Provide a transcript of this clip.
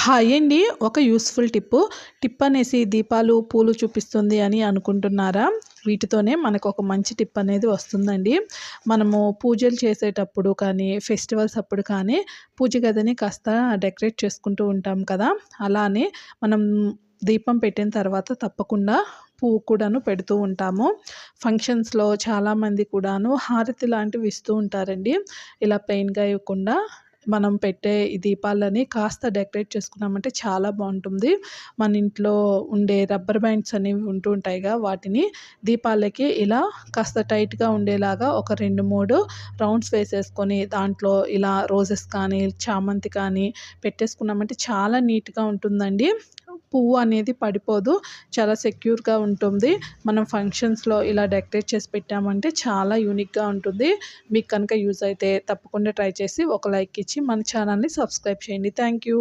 Hi అండి. ఒక useful tip అనేసి దీపాలు, పూలు చూపిస్తుంది అని అనుకుంటున్నారా? వీటితోనే మనకొక మంచి టిప్ అనేది వస్తుందండి. మనము పూజలు చేసేటప్పుడు కానీ, ఫెస్టివల్స్ అప్పుడు కానీ, పూజ గదిని కాస్త డెకరేట్ చేసుకుంటూ ఉంటాం కదా! అలానే మనం దీపం పెట్టిన తర్వాత తప్పకుండా పువ్వు కూడాను పెడుతూ ఉంటాము. ఫంక్షన్స్‌లో చాలామంది కూడాను హారతి లాంటివి ఇస్తూ ఉంటారండి. ఇలా ప్లెయిన్‌గా ఇవ్వకుండా మనం పెట్టే ఈ దీపాలని కాస్త డెకరేట్ చేసుకున్నామంటే చాలా బావుంటుంది. మన ఇంట్లో ఉండే రబ్బర్ బ్యాండ్స్ అనేవి ఉంటూ ఉంటాయిగా, వాటిని దీపాలకి ఇలా కాస్త టైట్‌గా ఉండేలాగా ఒక 2, 3 రౌండ్స్ వేసేసుకొని దాంట్లో ఇలా రోజెస్ కానీ, చామంతి కానీ పెట్టేసుకున్నామంటే చాలా నీట్‌గా ఉంటుందండి. పువ్వు అనేది పడిపోదు. చాలా సెక్యూర్‌గా ఉంటుంది. మనం ఫంక్షన్స్‌లో ఇలా డెకరేట్ చేసి పెట్టామంటే చాలా యూనిక్‌గా ఉంటుంది. మీకు కనుక యూజ్ అయితే తప్పకుండా ట్రై చేసి ఒక లైక్ ఇచ్చి మన ఛానల్‌ని సబ్స్క్రైబ్ చేయండి. Thank you.